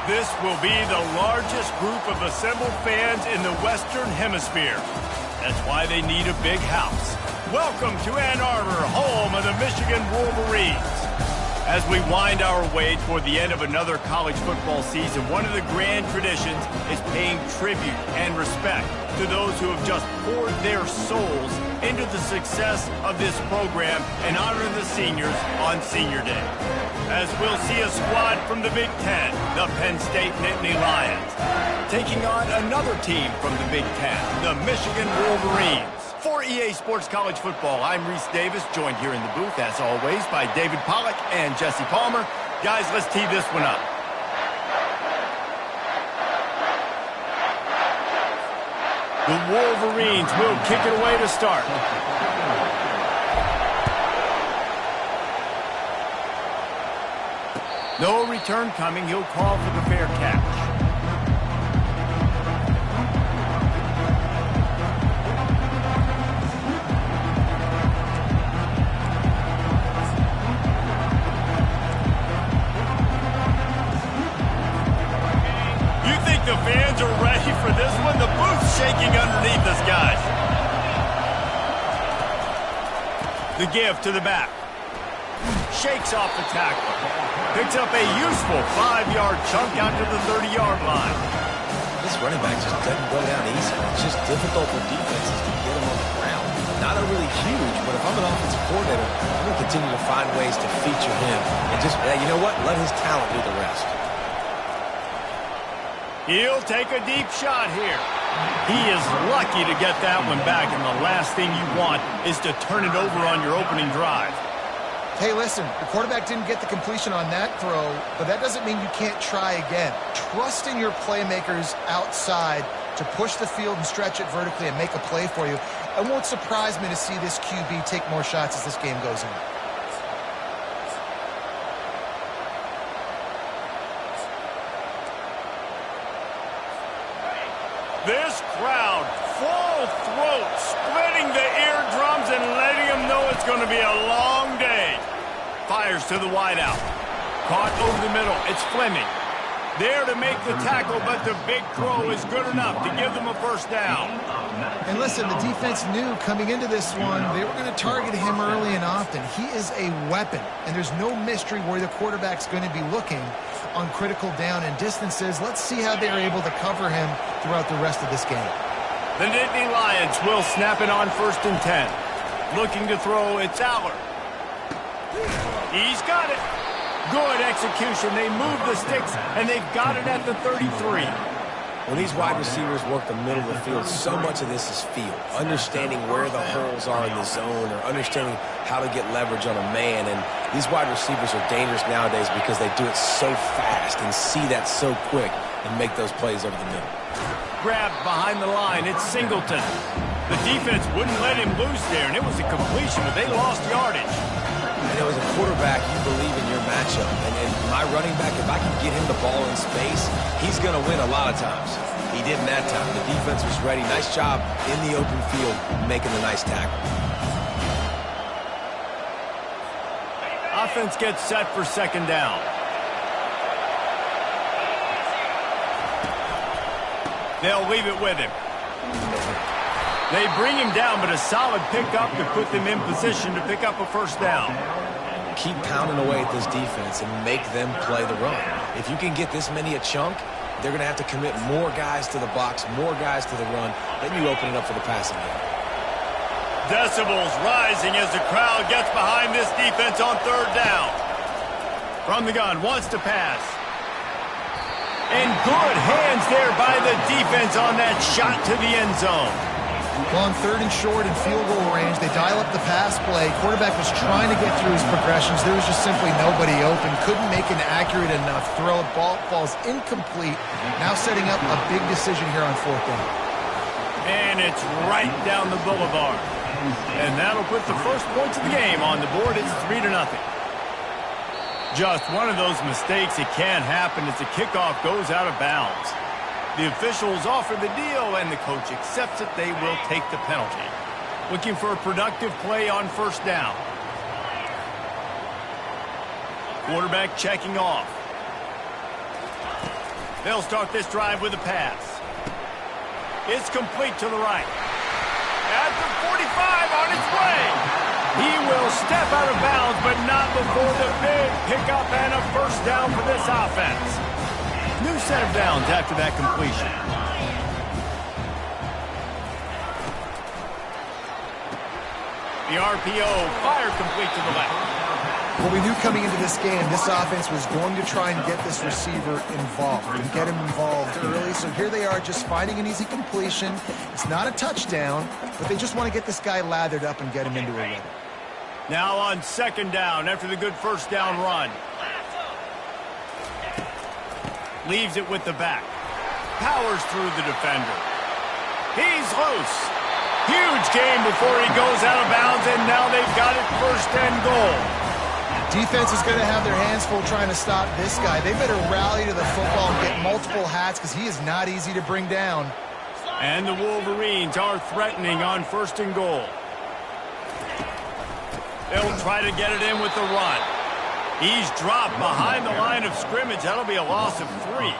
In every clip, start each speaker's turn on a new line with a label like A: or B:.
A: This will be the largest group of assembled fans in the Western Hemisphere. That's why they need a big house. Welcome to Ann Arbor, home of the Michigan Wolverines. As we wind our way toward the end of another college football season, one of the grand traditions is paying tribute and respect to those who have just poured their souls into the success of this program and honor the seniors on Senior Day. As we'll see a squad from the Big Ten, the Penn State Nittany Lions, taking on another team from the Big Ten, the Michigan Wolverines. For EA Sports College Football, I'm Reese Davis, joined here in the booth, as always, by David Pollack and Jesse Palmer. Guys, let's tee this one up. The Wolverines will kick it away to start. No return coming. He'll call for the fair catch. The fans are ready for this one. The booth's shaking underneath us, guys. The give to the back. Shakes off the tackle. Picks up a useful 5-yard chunk out to the 30-yard line.
B: This running back just doesn't go down easy. It's just difficult for defenses to get him on the ground. Not a really huge, but if I'm an offensive coordinator, I'm going to continue to find ways to feature him. And just, you know what? Let his talent do the rest.
A: He'll take a deep shot here. He is lucky to get that one back, and the last thing you want is to turn it over on your opening drive.
C: Hey, listen, the quarterback didn't get the completion on that throw, but that doesn't mean you can't try again. Trust in your playmakers outside to push the field and stretch it vertically and make a play for you. It won't surprise me to see this QB take more shots as this game goes on.
A: This crowd, full throat, splitting the eardrums and letting them know it's going to be a long day. Fires to the wideout. Caught over the middle. It's Fleming. There to make the tackle, but the big throw is good enough to give them a first down.
C: And listen, the defense knew coming into this one, they were going to target him early and often. He is a weapon, and there's no mystery where the quarterback's going to be looking on critical down and distances. Let's see how they're able to cover him throughout the rest of this game.
A: The Nittany Lions will snap it on 1st and 10. Looking to throw, it's Aller. He's got it. Good execution. They move the sticks, and they've got it at the 33.
B: When these wide receivers work the middle of the field, so much of this is feel. Understanding where the holes are in the zone or understanding how to get leverage on a man. And these wide receivers are dangerous nowadays because they do it so fast and see that so quick and make those plays over the middle.
A: Grabbed behind the line. It's Singleton. The defense wouldn't let him loose there, and it was a completion, but they lost yardage.
B: And as a quarterback, you believe in your matchup. And my running back, if I can get him the ball in space, he's going to win a lot of times. He didn't that time. The defense was ready. Nice job in the open field making the nice tackle.
A: Offense gets set for 2nd down. They'll leave it with him. They bring him down, but a solid pickup to put them in position to pick up a first down.
B: Keep pounding away at this defense and make them play the run. If you can get this many a chunk, they're going to have to commit more guys to the box, more guys to the run. Then you open it up for the passing game.
A: Decibels rising as the crowd gets behind this defense on 3rd down. From the gun, wants to pass. And good hands there by the defense on that shot to the end zone.
C: Well, on 3rd and short and field goal range, they dial up the pass play. Quarterback was trying to get through his progressions. There was just simply nobody open. Couldn't make an accurate enough throw. Ball falls incomplete. Now setting up a big decision here on 4th down.
A: And it's right down the boulevard. And that'll put the first points of the game on the board. It's 3-0. Just one of those mistakes. It can't happen as the kickoff goes out of bounds. The officials offer the deal, and the coach accepts it. They will take the penalty. Looking for a productive play on 1st down. Quarterback checking off. They'll start this drive with a pass. It's complete to the right. At the 45 on its way. He will step out of bounds, but not before the big pickup and a first down for this offense. New set of downs after that completion. The RPO fired complete to the left.
C: Well, we knew coming into this game, this offense was going to try and get this receiver involved and get him involved early. So here they are just finding an easy completion. It's not a touchdown, but they just want to get this guy lathered up and get him into a rhythm.
A: Now on second down after the good first down run. Leaves it with the back. Powers through the defender. He's loose. Huge game before he goes out of bounds, and now they've got it first and goal.
C: Defense is going to have their hands full trying to stop this guy. They better rally to the football and get multiple hats because he is not easy to bring down.
A: And the Wolverines are threatening on first and goal. They'll try to get it in with the run. He's dropped behind the line of scrimmage. That'll be a loss of 3.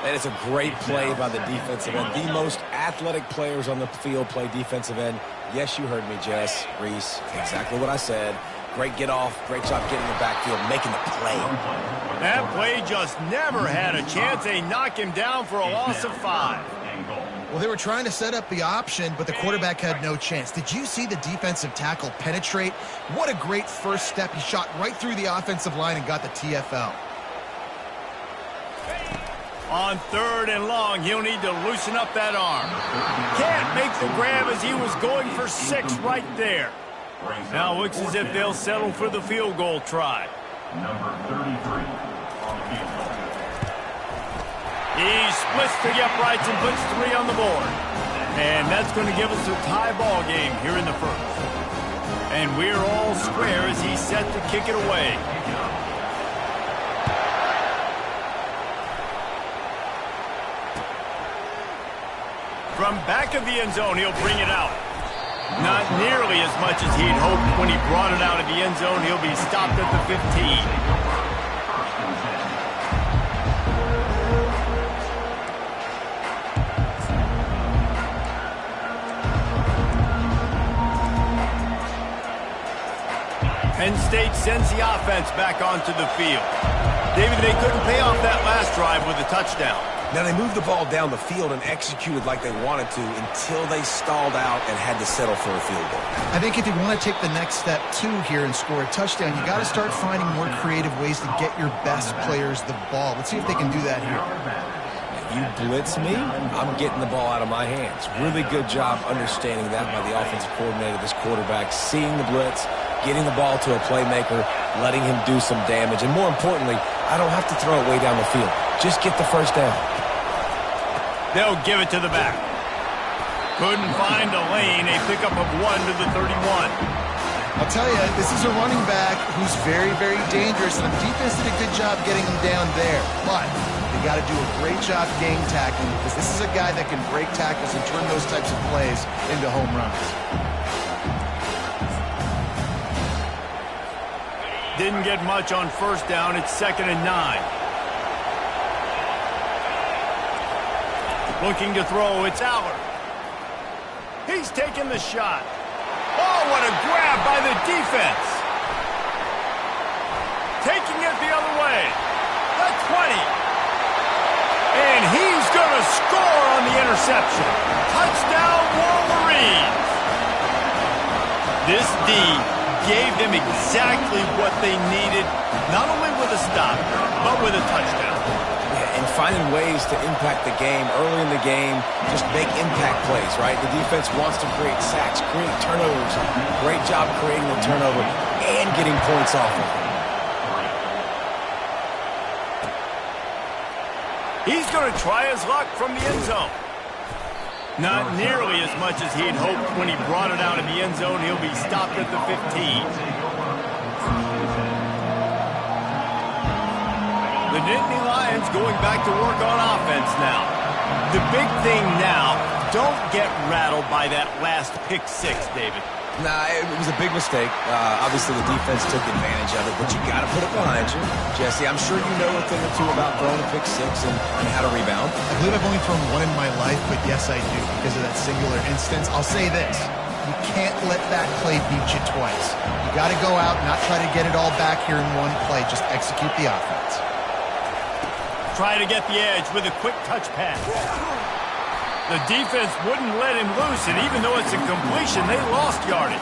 B: And it's a great play by the defensive end. The most athletic players on the field play defensive end. Yes, you heard me, Jess, Reese. Exactly what I said. Great get off. Great job getting the backfield, making the play.
A: That play just never had a chance. They knock him down for a loss of 5.
C: Well, they were trying to set up the option, but the quarterback had no chance. Did you see the defensive tackle penetrate? What a great first step. He shot right through the offensive line and got the TFL.
A: On third and long, he'll need to loosen up that arm. Can't make the grab as he was going for 6 right there. Now looks as if they'll settle for the field goal try.
D: Number 33 on the field goal.
A: He splits the uprights and puts 3 on the board. And that's going to give us a tie ball game here in the first. And we're all square as he's set to kick it away. From back of the end zone, he'll bring it out. Not nearly as much as he'd hoped when he brought it out of the end zone. He'll be stopped at the 15. Penn State sends the offense back onto the field. David, they couldn't pay off that last drive with a touchdown.
B: Now, they moved the ball down the field and executed like they wanted to until they stalled out and had to settle for a field goal.
C: I think if you want to take the next step, too, here and score a touchdown, you got to start finding more creative ways to get your best players the ball. Let's see if they can do that here.
B: You blitz me, I'm getting the ball out of my hands. Really good job understanding that by the offensive coordinator, this quarterback, seeing the blitz, getting the ball to a playmaker, letting him do some damage. And more importantly, I don't have to throw it way down the field. Just get the first down.
A: They'll give it to the back. Couldn't find a lane. A pickup of 1 to the 31.
C: I'll tell you, this is a running back who's very, very dangerous, and the defense did a good job getting him down there. But they got to do a great job game tackling because this is a guy that can break tackles and turn those types of plays into home runs.
A: Didn't get much on first down. It's 2nd and 9. Looking to throw, it's Aller. He's taking the shot. Oh, what a grab by the defense. Taking it the other way. The 20. And he's going to score on the interception. Touchdown, Wolverines. This D gave them exactly what they needed, not only with a stop, but with a touchdown.
B: And finding ways to impact the game early in the game, just make impact plays, right? The defense wants to create sacks, create turnovers. Great job creating the turnover and getting points off of it.
A: He's going to try his luck from the end zone. Not nearly as much as he'd hoped when he brought it out of the end zone. He'll be stopped at the 15. The Nittany Lions going back to work on offense now. The big thing now, don't get rattled by that last pick 6, David.
B: Nah, it was a big mistake. Obviously, the defense took advantage of it, but you got to put it behind you. Jesse, I'm sure you know a thing or two about throwing a pick six and how to rebound.
C: I believe I've only thrown one in my life, but yes, I do because of that singular instance. I'll say this. You can't let that play beat you twice. You got to go out and not try to get it all back here in one play. Just execute the offense.
A: Try to get the edge with a quick touch pass. The defense wouldn't let him loose, and even though it's a completion, they lost yardage.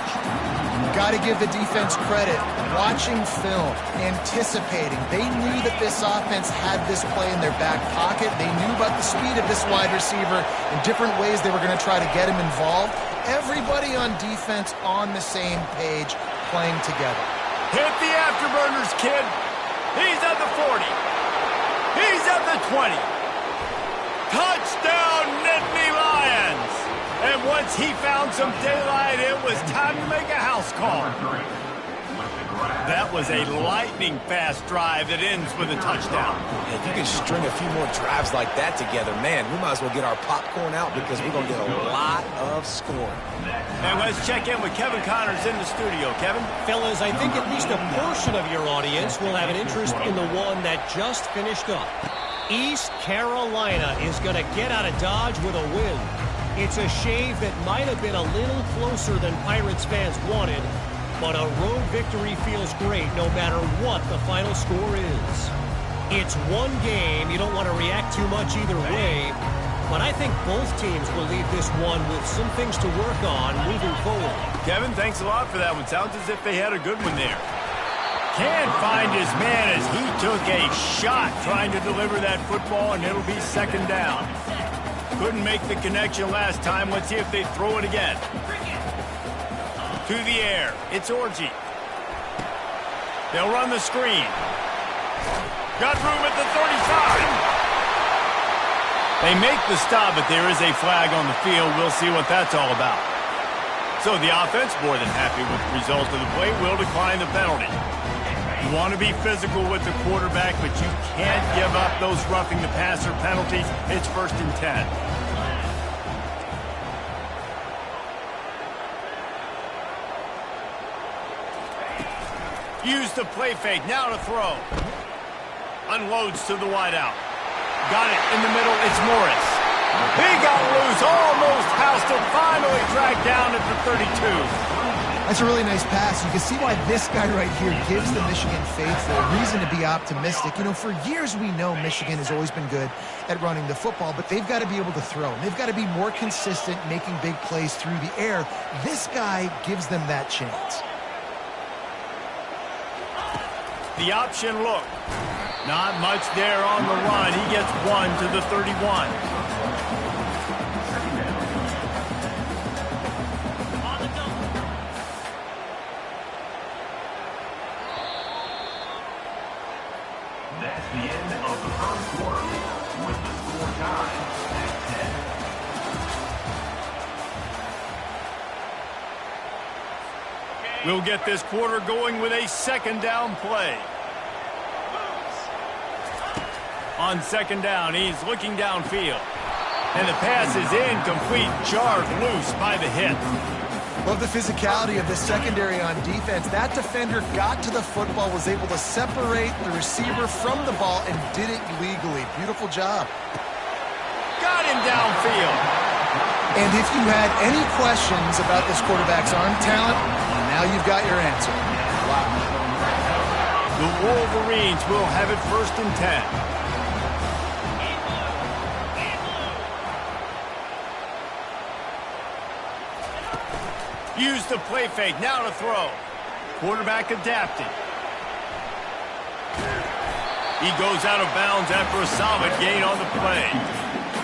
C: Got to give the defense credit. Watching film, anticipating. They knew that this offense had this play in their back pocket. They knew about the speed of this wide receiver and different ways they were going to try to get him involved. Everybody on defense on the same page, playing together.
A: Hit the afterburners, kid. He's at the 40. He's at the 20. Touchdown, Nittany Lions! And once he found some daylight, it was time to make a house call. That was a lightning-fast drive that ends with a touchdown.
B: If you can string a few more drives like that together, man, we might as well get our popcorn out because we're going to get a lot of scoring.
A: And let's check in with Kevin Connors in the studio. Kevin?
E: Fellas, I think at least a portion of your audience will have an interest in the one that just finished up. East Carolina is going to get out of Dodge with a win. It's a shave that might have been a little closer than Pirates fans wanted, but a road victory feels great no matter what the final score is. It's one game. You don't want to react too much either way, but I think both teams will leave this one with some things to work on moving forward.
A: Kevin, thanks a lot for that one. Sounds as if they had a good one there. Can't find his man as he took a shot trying to deliver that football, and it'll be second down. Couldn't make the connection last time. Let's see if they throw it again. To the air. It's Orgy. They'll run the screen. Got room at the 35. They make the stop, but there is a flag on the field. We'll see what that's all about. So the offense, more than happy with the result of the play, will decline the penalty. You want to be physical with the quarterback, but you can't give up those roughing the passer penalties. It's 1st and 10. Use the play fake. Now to throw. Unloads to the wideout. Got it in the middle. It's Morris. He got loose. Almost housed it. Finally tracked down at the 32.
C: That's a really nice pass. You can see why this guy right here gives the Michigan faithful a reason to be optimistic. You know, for years we know Michigan has always been good at running the football, but they've got to be able to throw. And they've got to be more consistent making big plays through the air. This guy gives them that chance.
A: The option look. Not much there on the run. He gets one to the 31.
D: That's the end of the first quarter with the score tied at 10.
A: We'll get this quarter going with a second down play. On second down, he's looking downfield. And the pass is incomplete, jarred loose by the hit.
C: Love the physicality of the secondary on defense. That defender got to the football, was able to separate the receiver from the ball, and did it legally. Beautiful job.
A: Got him downfield.
C: And if you had any questions about this quarterback's arm talent, now you've got your answer. Wow.
A: The Wolverines will have it 1st and 10. Use the play fake. Now to throw. Quarterback adapting. He goes out of bounds after a solid gain on the play.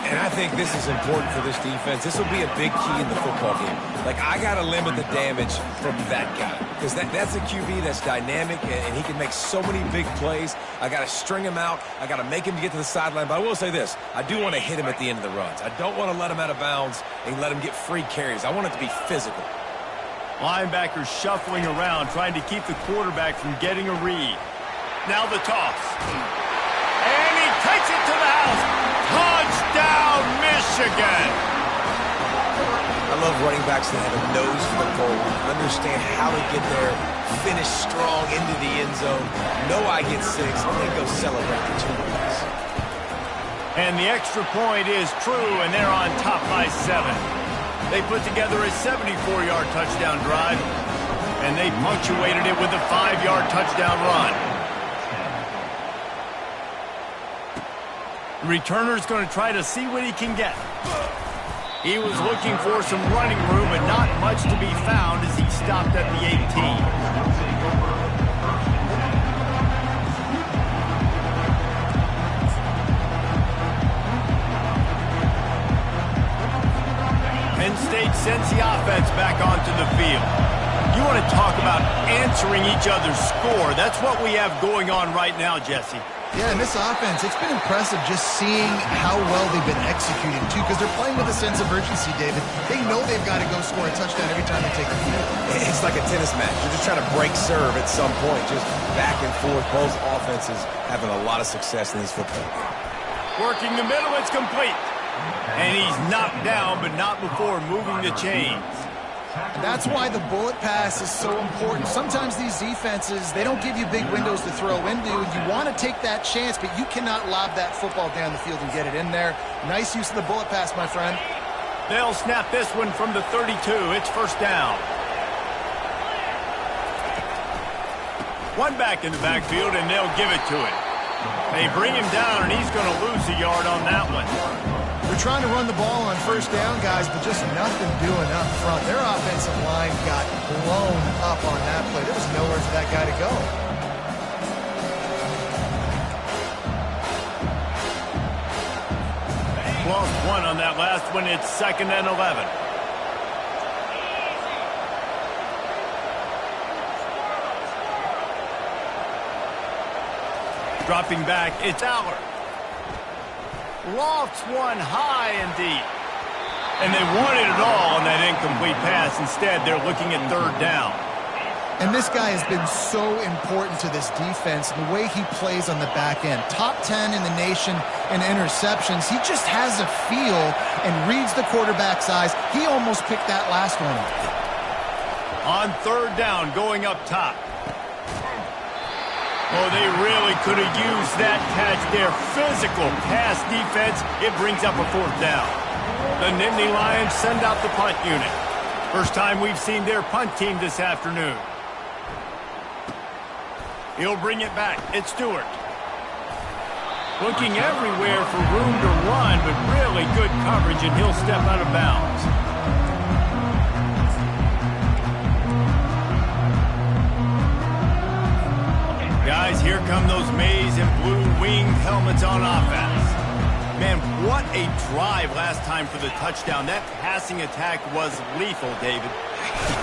B: And I think this is important for this defense. This will be a big key in the football game. Like, I got to limit the damage from that guy. Because that's a QB that's dynamic, and he can make so many big plays. I got to string him out. I got to make him get to the sideline. But I will say this. I do want to hit him at the end of the runs. I don't want to let him out of bounds and let him get free carries. I want it to be physical.
A: Linebackers shuffling around, trying to keep the quarterback from getting a read. Now the toss. And he takes it to the house. Touchdown, Michigan!
B: I love running backs that have a nose for the goal, understand how to get there, finish strong into the end zone, know I get 6, and then go celebrate the 2 points.
A: And the extra point is true, and they're on top by 7. They put together a 74-yard touchdown drive, and they punctuated it with a 5-yard touchdown run. The returner's going to try to see what he can get. He was looking for some running room, but not much to be found as he stopped at the 18. Penn State sends the offense back onto the field. You want to talk about answering each other's score. That's what we have going on right now, Jesse.
C: Yeah, and this offense, it's been impressive just seeing how well they've been executing, too, because they're playing with a sense of urgency, David. They know they've got to go score a touchdown every time they take the field.
B: It's like a tennis match. You're just trying to break serve at some point, just back and forth. Both offenses having a lot of success in this football.
A: Working the middle, it's complete. And he's knocked down, but not before moving the chains.
C: That's why the bullet pass is so important. Sometimes these defenses, they don't give you big windows to throw into. You want to take that chance, but you cannot lob that football down the field and get it in there. Nice use of the bullet pass, my friend.
A: They'll snap this one from the 32. It's first down. One back in the backfield, and they'll give it to him. They bring him down, and he's going to lose a yard on that one.
C: They're trying to run the ball on first down, guys, but just nothing doing up front. Their offensive line got blown up on that play. There was nowhere for that guy to go.
A: Lost one on that last one. It's 2nd and 11. Dropping back, it's Aller. Lofts one high and deep. And they wanted it all on that incomplete pass. Instead, they're looking at 3rd down.
C: And this guy has been so important to this defense, the way he plays on the back end. Top 10 in the nation in interceptions. He just has a feel and reads the quarterback's eyes. He almost picked that last one up.
A: On 3rd down, going up top. Oh, they really could have used that catch there. Physical pass defense. It brings up a 4th down. The Nittany Lions send out the punt unit. First time we've seen their punt team this afternoon. He'll bring it back. It's Stewart. Looking everywhere for room to run, but really good coverage, and he'll step out of bounds. Guys, here come those maize and blue winged helmets on offense. Man, what a drive last time for the touchdown. That passing attack was lethal, David.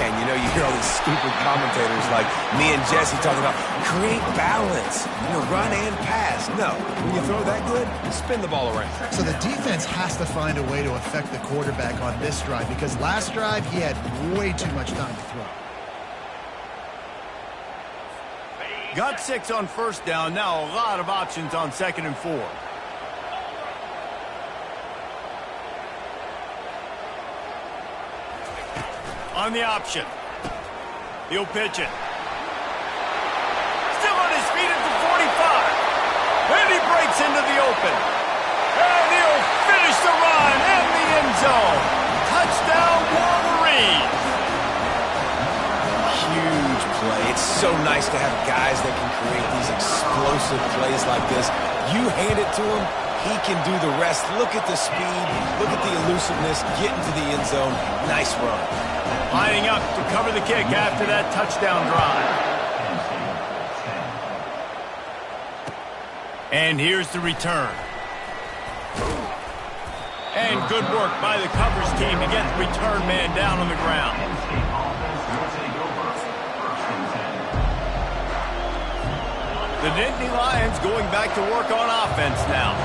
B: And you know, you hear all these stupid commentators like me and Jesse talking about create balance, run and pass. No, when you throw that good, spin the ball around.
C: So the defense has to find a way to affect the quarterback on this drive, because last drive he had way too much time to throw.
A: Got 6 on 1st down. Now a lot of options on 2nd and 4. On the option. He'll pitch it. Still on his feet at the 45. And he breaks into the open. And he'll finish the run in the end zone. Touchdown, Wolverines.
B: Huge play. It's so nice to have guys that can create these explosive plays like this. You hand it to him, he can do the rest. Look at the speed. Look at the elusiveness. Get into the end zone. Nice run.
A: Lining up to cover the kick after that touchdown drive. And here's the return. And good work by the coverage team to get the return man down on the ground. The Nittany Lions going back to work on offense now.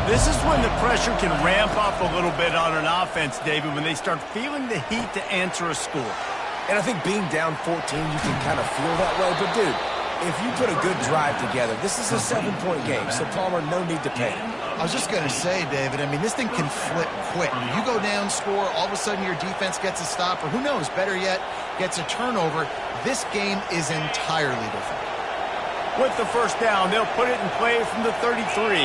A: This is when the pressure can ramp up a little bit on an offense, David, when they start feeling the heat to answer a score.
B: And I think being down 14, you can kind of feel that way. But, dude, if you put a good drive together, this is a 7-point game, so Palmer, no need to panic.
C: I was just going to say, David, I mean, this thing can flip quick. You go down, score, all of a sudden your defense gets a stop, or who knows, better yet, gets a turnover. This game is entirely different.
A: With the first down, they'll put it in play from the 33.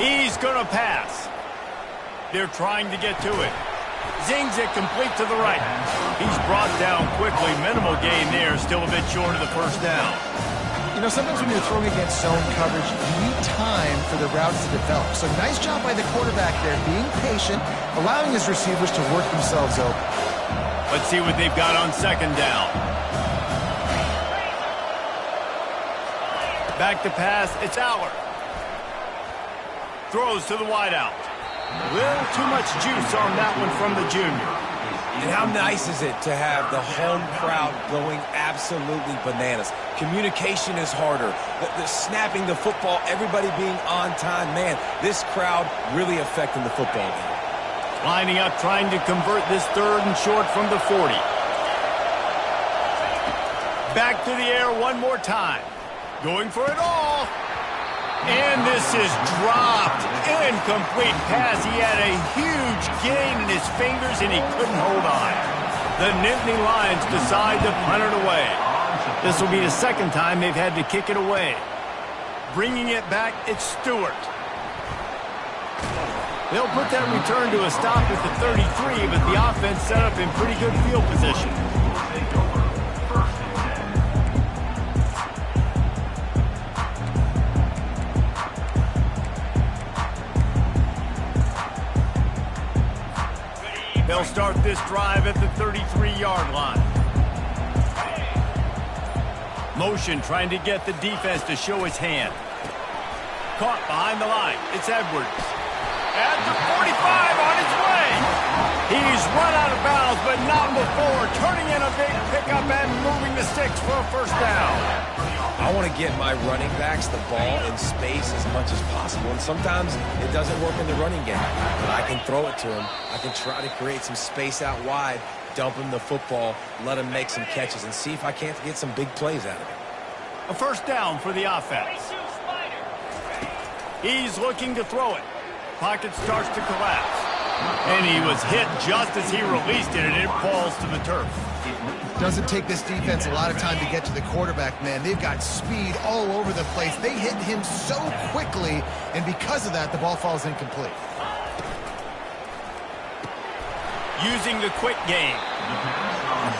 A: He's going to pass. They're trying to get to it. Zings it complete to the right. He's brought down quickly. Minimal gain there, still a bit short of the first down.
C: You know, sometimes when you're throwing against zone coverage, you need time for the routes to develop. So nice job by the quarterback there, being patient, allowing his receivers to work themselves open.
A: Let's see what they've got on second down. Back to pass, it's Allard. Throws to the wideout. Little too much juice on that one from the junior.
B: And how nice is it to have the home crowd going absolutely bananas? Communication is harder. The snapping the football, everybody being on time. Man, this crowd really affecting the football game.
A: Lining up, trying to convert this third and short from the 40. Back to the air one more time. Going for it all. And this is dropped. Incomplete pass. He had a huge gain in his fingers, and he couldn't hold on. The Nittany Lions decide to punt it away. This will be the second time they've had to kick it away. Bringing it back, it's Stewart. They'll put that return to a stop at the 33, but the offense set up in pretty good field position. They'll start this drive at the 33-yard line. Motion trying to get the defense to show his hand. Caught behind the line. It's Edwards. At the 45 on his way. He's run out of bounds, but not before. Turning in a big pickup and moving the sticks for a first down.
B: I want to get my running backs the ball in space as much as possible. And sometimes it doesn't work in the running game. But I can throw it to him. I can try to create some space out wide, dump him the football, let him make some catches, and see if I can't get some big plays out of it.
A: A first down for the offense. He's looking to throw it. Pocket starts to collapse. And he was hit just as he released it, and it falls to the turf.
C: Doesn't take this defense a lot of time to get to the quarterback, man. They've got speed all over the place. They hit him so quickly, and because of that, the ball falls incomplete.
A: Using the quick game.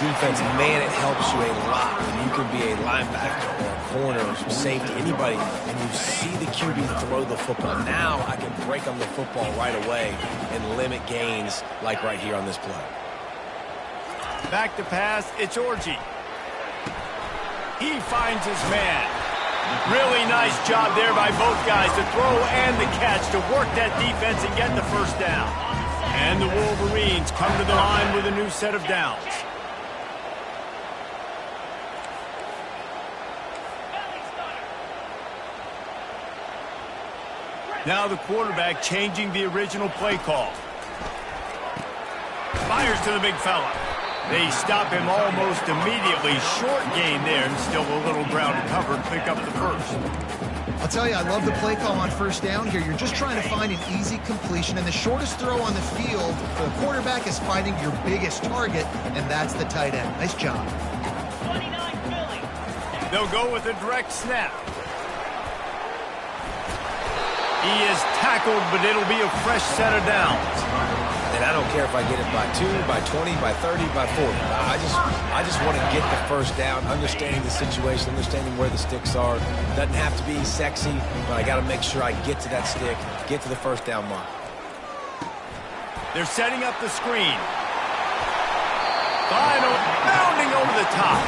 B: Defense, man, it helps you a lot when you can be a linebacker or a corner or some safety, anybody, and you see the QB throw the football. Now I can break on the football right away and limit gains like right here on this play.
A: Back to pass, it's Orji. He finds his man. Really nice job there by both guys to throw and the catch to work that defense and get the first down. And the Wolverines come to the line with a new set of downs. Now the quarterback changing the original play call. Fires to the big fella. They stop him almost immediately. Short gain there, and still a little ground to cover and pick up the first.
C: I'll tell you, I love the play call on first down here. You're just trying to find an easy completion, and the shortest throw on the field for the quarterback is finding your biggest target, and that's the tight end. Nice job.
A: They'll go with a direct snap. He is tackled, but it'll be a fresh set of downs.
B: And I don't care if I get it by 2, by 20, by 30, by 40. I just want to get the first down, understanding the situation, understanding where the sticks are. Doesn't have to be sexy, but I got to make sure I get to that stick, get to the first down mark.
A: They're setting up the screen. Final, bounding over the top.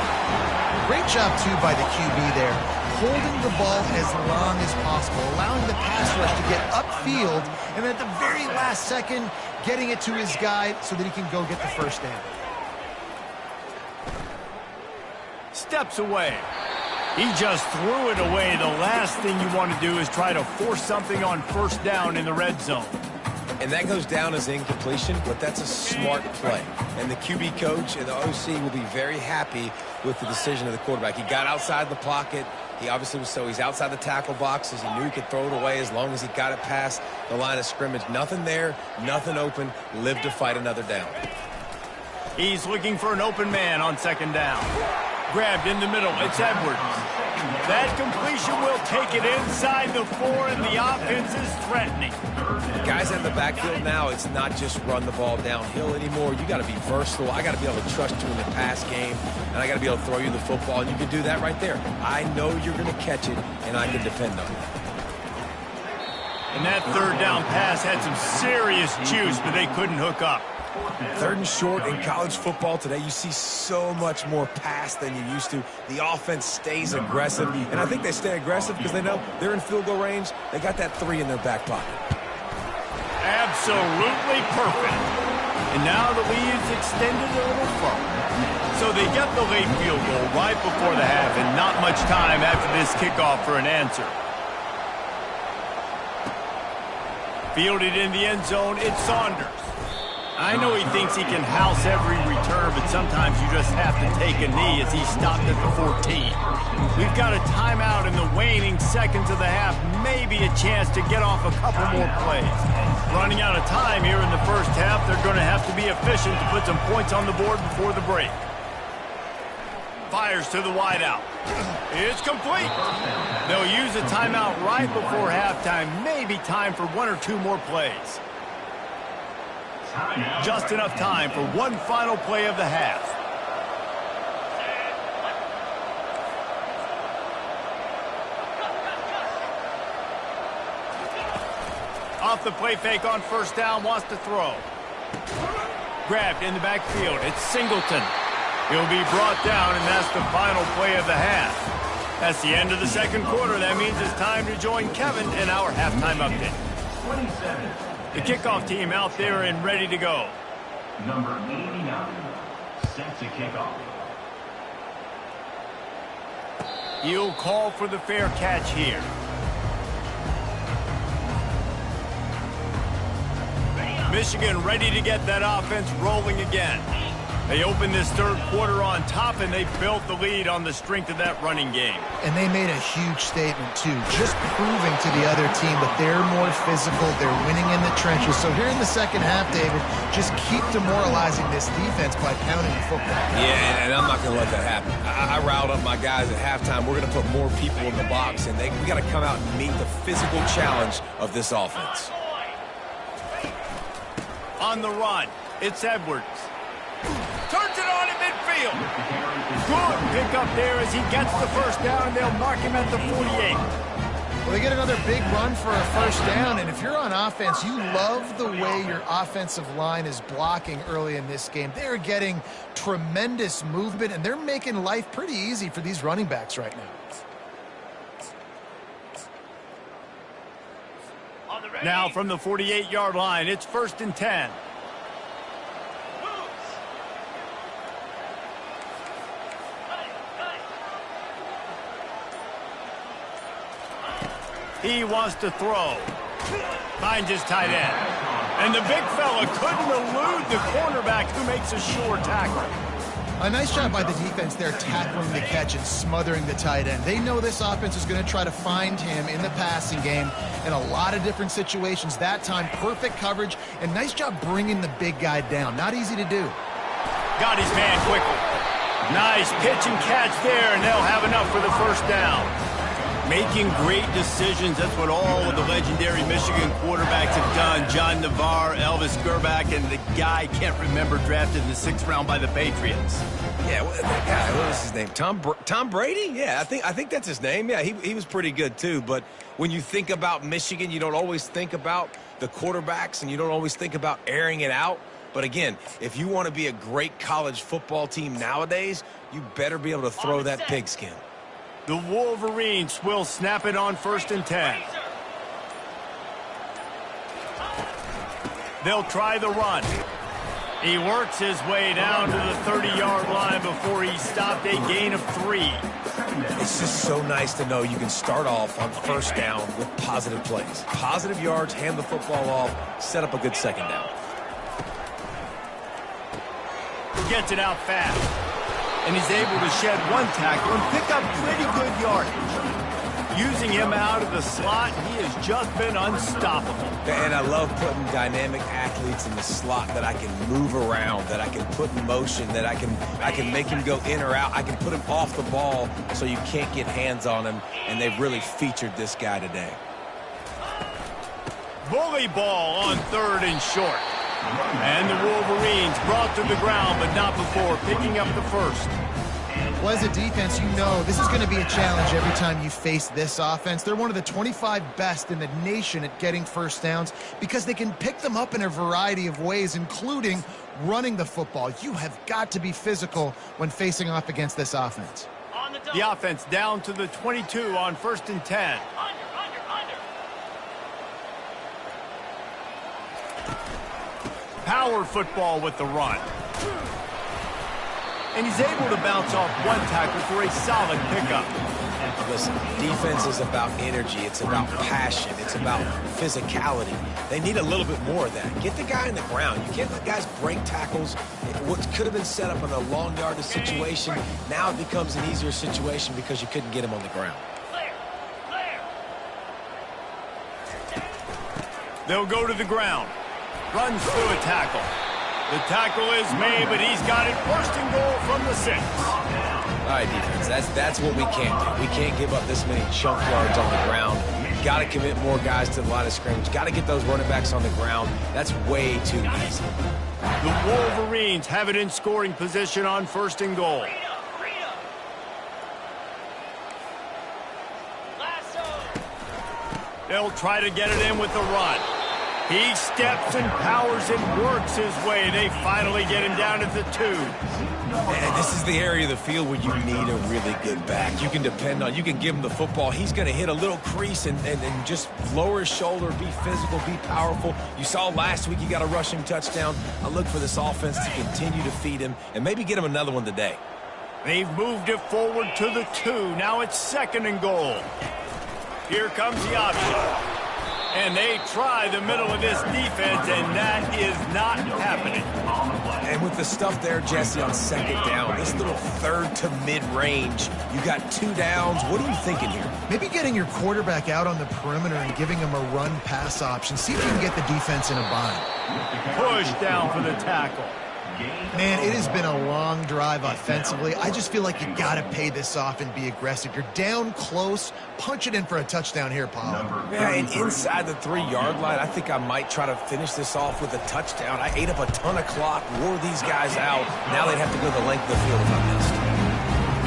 C: Great job, too, by the QB there. Holding the ball as long as possible, allowing the pass rush to get upfield, and at the very last second, getting it to his guy so that he can go get the first down.
A: Steps away. He just threw it away. The last thing you want to do is try to force something on first down in the red zone.
B: And that goes down as incompletion, but that's a smart play. And the QB coach and the OC will be very happy with the decision of the quarterback. He got outside the pocket, He obviously was, so he's outside the tackle boxes. He knew he could throw it away as long as he got it past the line of scrimmage. Nothing there, nothing open. Live to fight another down.
A: He's looking for an open man on second down. Grabbed in the middle. It's Edwards. That completion will take it inside the 4, and the offense is threatening.
B: Guys in the backfield now, it's not just run the ball downhill anymore. You got to be versatile. I got to be able to trust you in the pass game, and I got to be able to throw you the football, and you can do that right there. I know you're going to catch it, and I can depend on it.
A: And that third down pass had some serious juice, but they couldn't hook up.
B: 3rd and short in college football today, you see so much more pass than you used to. The offense stays aggressive, and I think they stay aggressive because they know they're in field goal range. They got that 3 in their back pocket.
A: Absolutely perfect. And now the lead's extended a little further. So they get the late field goal right before the half, and not much time after this kickoff for an answer. Fielded in the end zone, it's Saunders. I know he thinks he can house every return, but sometimes you just have to take a knee as he stopped at the 14. We've got a timeout in the waning seconds of the half, maybe a chance to get off a couple more plays. Running out of time here in the first half, they're going to have to be efficient to put some points on the board before the break. Fires to the wideout. It's complete. They'll use a timeout right before halftime, maybe time for 1 or 2 more plays. Just enough time for one final play of the half. Off the play fake on first down, wants to throw. Grabbed in the backfield, it's Singleton. He'll be brought down, and that's the final play of the half. That's the end of the second quarter. That means it's time to join Kevin in our halftime update.
D: 27.
A: The kickoff team out there and ready to go.
D: Number 89, set to kick off.
A: He'll call for the fair catch here. Michigan ready to get that offense rolling again. They opened this third quarter on top, and they built the lead on the strength of that running game.
C: And they made a huge statement, too, just proving to the other team that they're more physical, they're winning in the trenches. So here in the second half, David, just keep demoralizing this defense by pounding the football.
B: Yeah, and I'm not going to let that happen. I riled up my guys at halftime. We're going to put more people in the box, and we got to come out and meet the physical challenge of this offense.
A: On the run, it's Edwards. Turns it on in midfield. Good pick up there as he gets the first down, and they'll mark him at the 48.
C: Well, they get another big run for a first down, and if you're on offense, you love the way your offensive line is blocking early in this game. They're getting tremendous movement, and they're making life pretty easy for these running backs right now.
A: Now from the 48-yard line, it's 1st and 10. He wants to throw. Finds his tight end. And the big fella couldn't elude the cornerback who makes a sure tackle.
C: A nice job by the defense there tackling the catch and smothering the tight end. They know this offense is going to try to find him in the passing game in a lot of different situations. That time, perfect coverage, and nice job bringing the big guy down. Not easy to do.
A: Got his man quickly. Nice pitch and catch there, and they'll have enough for the first down. Making great decisions, that's what all of the legendary Michigan quarterbacks have done. John Navarre, Elvis Gerbach, and the guy I can't remember drafted in the 6th round by the Patriots.
B: Yeah, that guy, what was his name? Tom Brady? Yeah, I think that's his name. Yeah, he was pretty good too. But when you think about Michigan, you don't always think about the quarterbacks, and you don't always think about airing it out. But again, if you want to be a great college football team nowadays, you better be able to throw that pigskin.
A: The Wolverines will snap it on 1st and 10. They'll try the run. He works his way down to the 30-yard line before he stopped, a gain of 3.
B: It's just so nice to know you can start off on first down with positive plays. Positive yards, hand the football off, set up a good second down.
A: Gets it out fast. And he's able to shed one tackle and pick up pretty good yardage. Using him out of the slot, he has just been unstoppable.
B: And I love putting dynamic athletes in the slot that I can move around, that I can put in motion, that I can make him go in or out. I can put him off the ball so you can't get hands on him, and they've really featured this guy today.
A: Bully ball on 3rd and short. And the Wolverines brought to the ground, but not before picking up the first.
C: Well, as a defense, you know this is going to be a challenge every time you face this offense. They're one of the 25 best in the nation at getting first downs because they can pick them up in a variety of ways, including running the football. You have got to be physical when facing off against this offense.
A: The offense down to the 22 on 1st and 10. Power football with the run. And he's able to bounce off one tackle for a solid pickup.
B: Listen, defense is about energy. It's about passion. It's about physicality. They need a little bit more of that. Get the guy in the ground. You can't let guys break tackles. What could have been set up in a long yardage situation, now it becomes an easier situation because you couldn't get him on the ground.
A: They'll go to the ground. Runs through a tackle. The tackle is made, but he's got it. 1st and goal from the 6.
B: All right, defense, that's what we can't do. We can't give up this many chunk yards on the ground. Got to commit more guys to the line of scrimmage. Got to get those running backs on the ground. That's way too easy.
A: The Wolverines have it in scoring position on 1st and goal. They'll try to get it in with the run. He steps and powers and works his way. They finally get him down at the 2.
B: And this is the area of the field where you need a really good back. You can depend on, you can give him the football. He's going to hit a little crease and just lower his shoulder, be physical, be powerful. You saw last week he got a rushing touchdown. I look for this offense to continue to feed him and maybe get him another one today.
A: They've moved it forward to the 2. Now it's 2nd and goal. Here comes the option. And they try the middle of this defense, and that is not happening.
B: And with the stuff there, Jesse, on 2nd down, this little 3rd to mid-range, you got 2 downs. What are you thinking here?
C: Maybe getting your quarterback out on the perimeter and giving him a run-pass option. See if you can get the defense in a bind.
A: Push down for the tackle.
C: Man, it has been a long drive offensively. I just feel like you got to pay this off and be aggressive. You're down close. Punch it in for a touchdown here, Paul.
B: Yeah, and inside the 3-yard line, I think I might try to finish this off with a touchdown. I ate up a ton of clock, wore these guys out. Now they'd have to go the length of the field if I missed.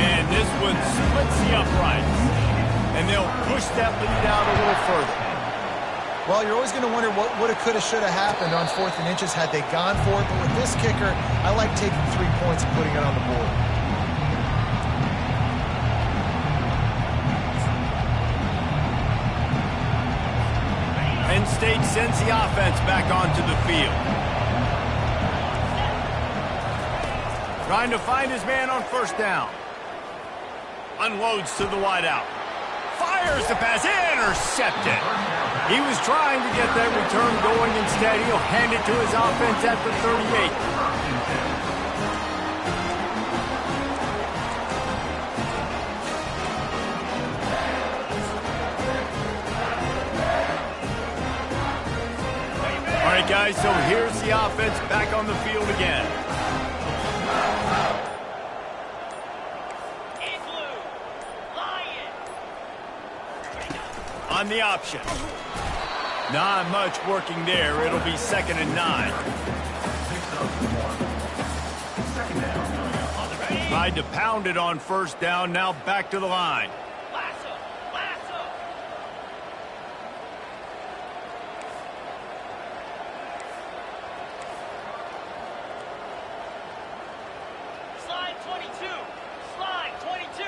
A: And this one splits the uprights. And they'll push that lead out a little further.
C: Well, you're always going to wonder what woulda, coulda, shoulda happened on 4th and inches had they gone for it. But with this kicker, I like taking 3 points and putting it on the board.
A: Penn State sends the offense back onto the field. Trying to find his man on 1st down. Unloads to the wideout. Fires the pass, intercepted. He was trying to get that return going. Instead, he'll hand it to his offense at the 38. All right, guys, so here's the offense back on the field again. On the option. Not much working there. It'll be 2nd and 9. Tried to pound it on 1st down. Now back to the line.
F: Slide 22. Slide 22.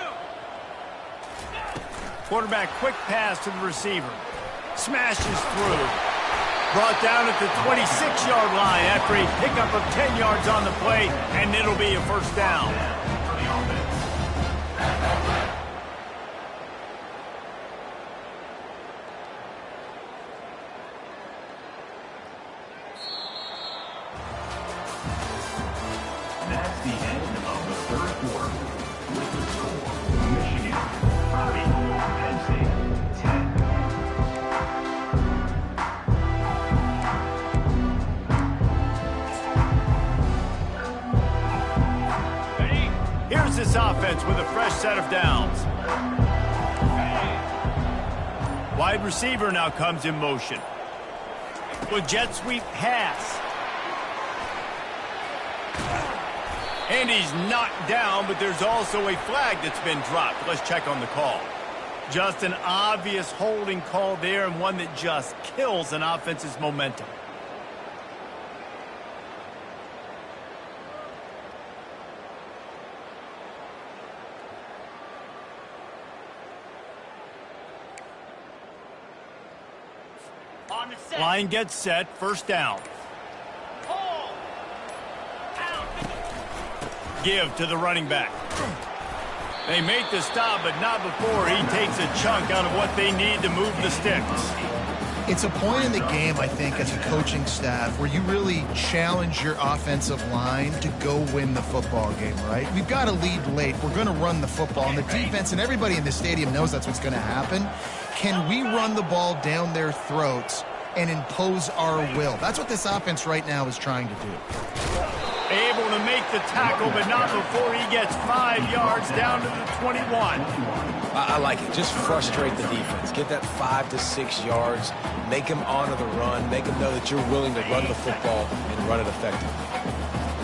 A: Quarterback quick pass to the receiver. Smashes through. Brought down at the 26-yard line after a pickup of 10 yards on the play, and it'll be a 1st down.
D: That's the end of the third quarter with the score, Michigan 30, Penn State 10.
A: Here's this offense with a fresh set of downs. Wide receiver now comes in motion. With jet sweep pass. And he's knocked down, but there's also a flag that's been dropped. Let's check on the call. Just an obvious holding call there, and one that just kills an offense's momentum.
F: On the set.
A: Line gets set, first down.
F: Hold. Out.
A: Give to the running back. They make the stop, but not before he takes a chunk out of what they need to move the sticks.
C: It's a point in the game, I think, as a coaching staff where you really challenge your offensive line to go win the football game, right? We've got to lead late. We're going to run the football. And the defense and everybody in the stadium knows that's what's going to happen. Can we run the ball down their throats and impose our will? That's what this offense right now is trying to do.
A: Able to make the tackle, but not before he gets 5 yards down to the 21.
B: I like it. Just frustrate the defense. Get that 5 to 6 yards. Make them honor the run. Make them know that you're willing to run the football and run it effectively.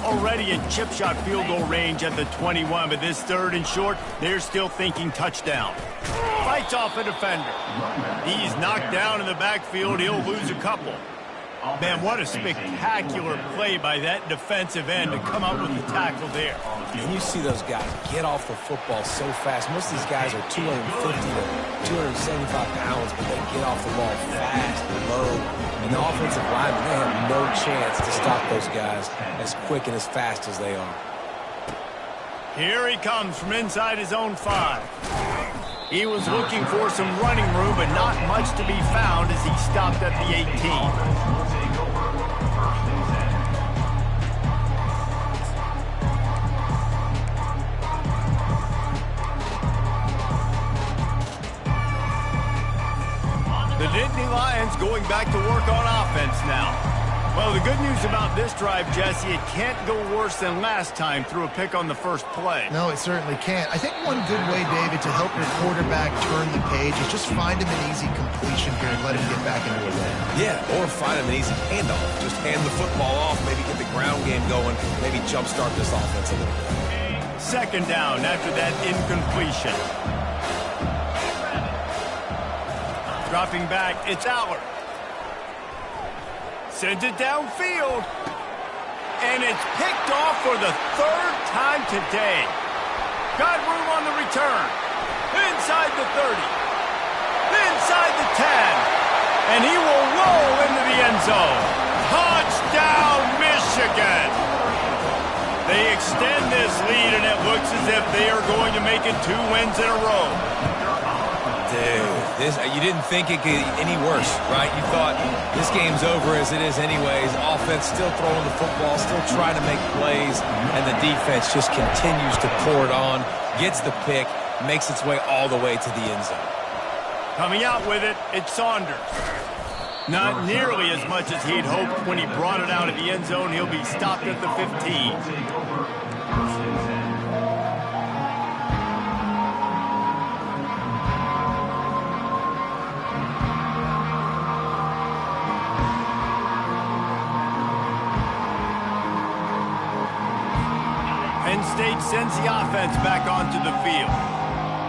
A: Already in chip shot field goal range at the 21, but this third and short, they're still thinking touchdown. Fights off a defender. He's knocked down in the backfield. He'll lose a couple. Man, what a spectacular play by that defensive end to come up with the tackle there.
B: And you see those guys get off the football so fast. Most of these guys are 250 to 275 pounds, but they get off the ball fast and low. And the offensive linemen, they have no chance to stop those guys as quick and as fast as they are.
A: Here he comes from inside his own 5. He was looking for some running room, but not much to be found as he stopped at the 18. The Nittany Lions going back to work on offense now. Well, the good news about this drive, Jesse, it can't go worse than last time through a pick on the first play.
C: No, it certainly can't. I think one good way, David, to help your quarterback turn the page is just find him an easy completion here and let him get back into a rhythm.
B: Yeah, or find him an easy handoff. Just hand the football off, maybe get the ground game going, maybe jumpstart this offense a little bit.
A: Second down after that incompletion. Dropping back, it's Allard. Sends it downfield. And it's picked off for the third time today. Got room on the return. Inside the 30. Inside the 10. And he will roll into the end zone. Touchdown, Michigan. They extend this lead, and it looks as if they are going to make it 2 wins in a row.
B: Dude, you didn't think it could get any worse, right? You thought this game's over as it is anyways. Offense still throwing the football, still trying to make plays, and the defense just continues to pour it on, gets the pick, makes its way all the way to the end zone.
A: Coming out with it, it's Saunders. Not nearly as much as he'd hoped when he brought it out of the end zone. He'll be stopped at the 15. Penn State sends the offense back onto the field.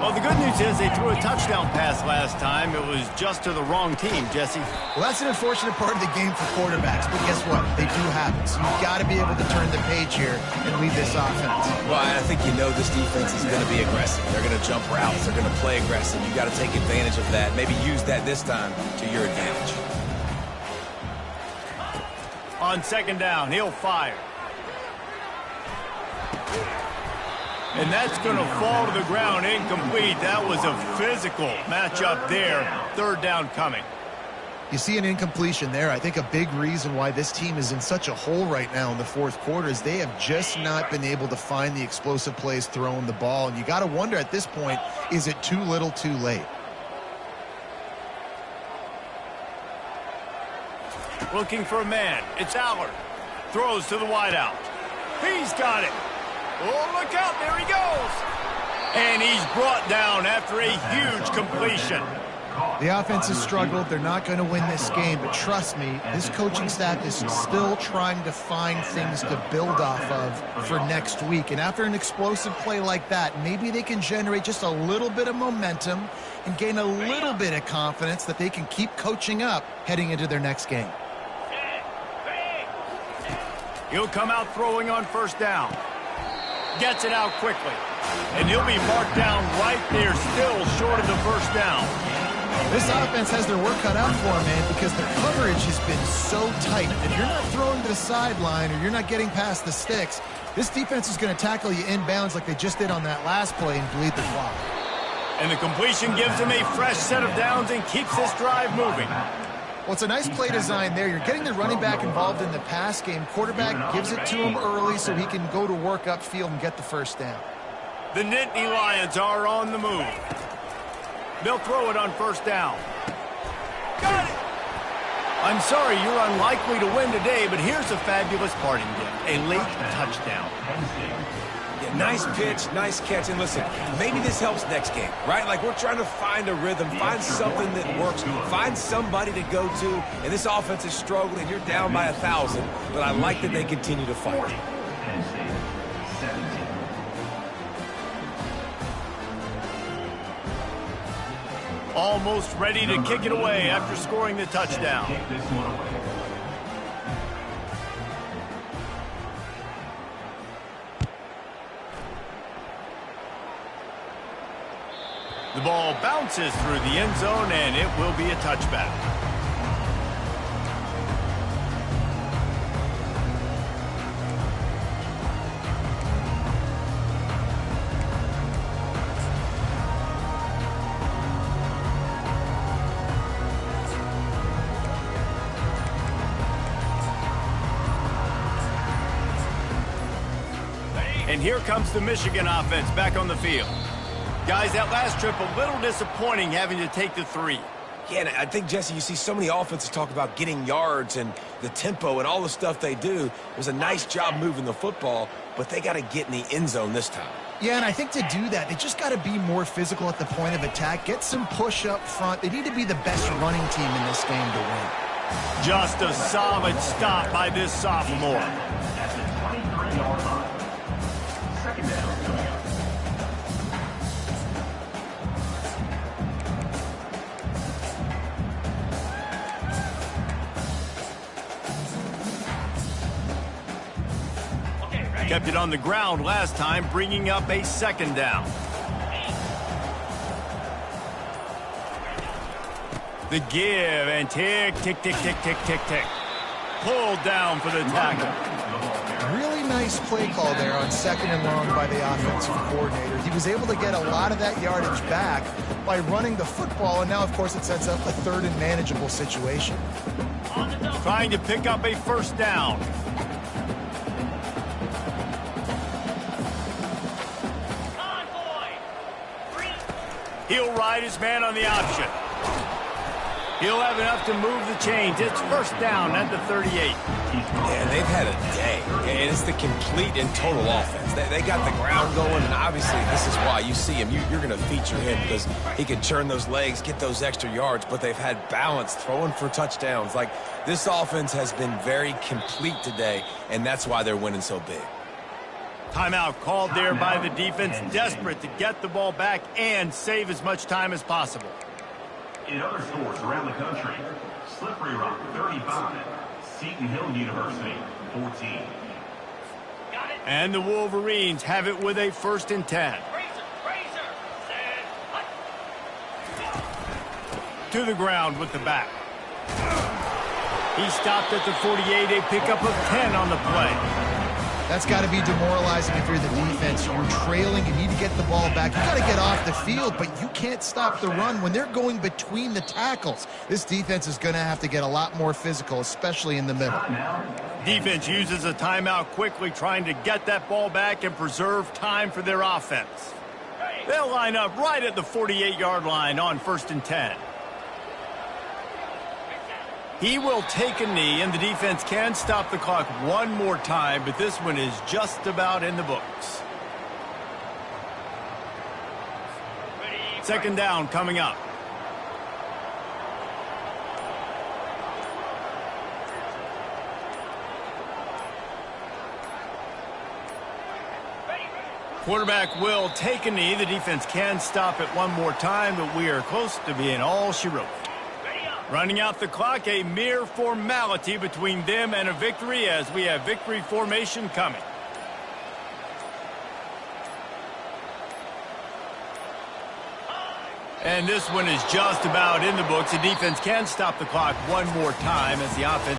A: Well, the good news is they threw a touchdown pass last time. It was just to the wrong team, Jesse.
C: Well, that's an unfortunate part of the game for quarterbacks, but guess what? They do have it. So you've got to be able to turn the page here and lead this offense.
B: Well, I think you know this defense is going to be aggressive. They're going to jump routes. They're going to play aggressive. You got to take advantage of that. Maybe use that this time to your advantage.
A: On second down, he'll fire. And that's going to fall to the ground incomplete. That was a physical matchup there. Third down coming.
C: You see an incompletion there. I think a big reason why this team is in such a hole right now in the fourth quarter is they have just not been able to find the explosive plays throwing the ball. And you got to wonder at this point, is it too little too late?
A: Looking for a man. It's Allard. Throws to the wideout. He's got it. Oh, look out. There he goes. And he's brought down after a huge completion.
C: The offense has struggled. They're not going to win this game, but trust me, this coaching staff is still trying to find things to build off of for next week. And after an explosive play like that, maybe they can generate just a little bit of momentum and gain a little bit of confidence that they can keep coaching up heading into their next game.
A: He'll come out throwing on first down. Gets it out quickly. And he'll be marked down right there, still short of the first down.
C: This offense has their work cut out for them, man, because the coverage has been so tight. If you're not throwing to the sideline or you're not getting past the sticks, this defense is going to tackle you inbounds like they just did on that last play and bleed the clock.
A: And the completion gives him a fresh set of downs and keeps this drive moving.
C: Well, it's a nice play design there. You're getting the running back involved in the pass game. Quarterback gives it to him early so he can go to work upfield and get the first down.
A: The Nittany Lions are on the move. They'll throw it on first down. Got it! I'm sorry you're unlikely to win today, but here's a fabulous parting gift. A late touchdown.
B: Yeah, nice pitch, nice catch. And listen, maybe this helps next game, right? Like we're trying to find a rhythm, find something that works, find somebody to go to. And this offense is struggling. You're down by 1,000, but I like that they continue to fight.
A: Almost ready to kick it away after scoring the touchdown. The ball bounces through the end zone, and it will be a touchback. And here comes the Michigan offense back on the field. Guys, that last trip a little disappointing having to take the 3.
B: Yeah, and I think, Jesse, you see so many offenses talk about getting yards and the tempo and all the stuff they do. It was a nice job moving the football, but they got to get in the end zone this time.
C: Yeah, and I think to do that, they just got to be more physical at the point of attack, get some push up front. They need to be the best running team in this game to win.
A: Just a solid stop by this sophomore.
D: At the 23-yard line. Second down.
A: Kept it on the ground last time, bringing up a second down. The give and tick, tick, tick, tick, tick, tick, tick. Pulled down for the tackle.
C: Really nice play call there on second and long by the offensive coordinator. He was able to get a lot of that yardage back by running the football, and now, of course, it sets up a third and manageable situation.
A: Trying to pick up a first down. He'll ride his man on the option. He'll have enough to move the chains. It's first down at the 38.
B: Yeah, they've had a day, and it's the complete and total offense. They got the ground going, and obviously this is why you see him. You're going to feature him because he can churn those legs, get those extra yards, but they've had balance, throwing for touchdowns. Like, this offense has been very complete today, and that's why they're winning so big.
A: Timeout called there by the defense, desperate to get the ball back and save as much time as possible.
D: In other sports around the country, Slippery Rock 35, Seton Hill University 14.
A: And the Wolverines have it with a 1st and 10. To the ground with the back. He stopped at the 48, a pickup of 10 on the play.
C: That's got to be demoralizing if you're the defense. You're trailing, you need to get the ball back. You got to get off the field, but you can't stop the run when they're going between the tackles. This defense is going to have to get a lot more physical, especially in the middle.
A: Defense uses a timeout quickly, trying to get that ball back and preserve time for their offense. They'll line up right at the 48-yard line on 1st and 10. He will take a knee, and the defense can stop the clock one more time, but this one is just about in the books. 2nd down coming up. Quarterback will take a knee. The defense can stop it one more time, but we are close to being all she wrote. Running out the clock, a mere formality between them and a victory as we have victory formation coming. And this one is just about in the books. The defense can stop the clock one more time as the offense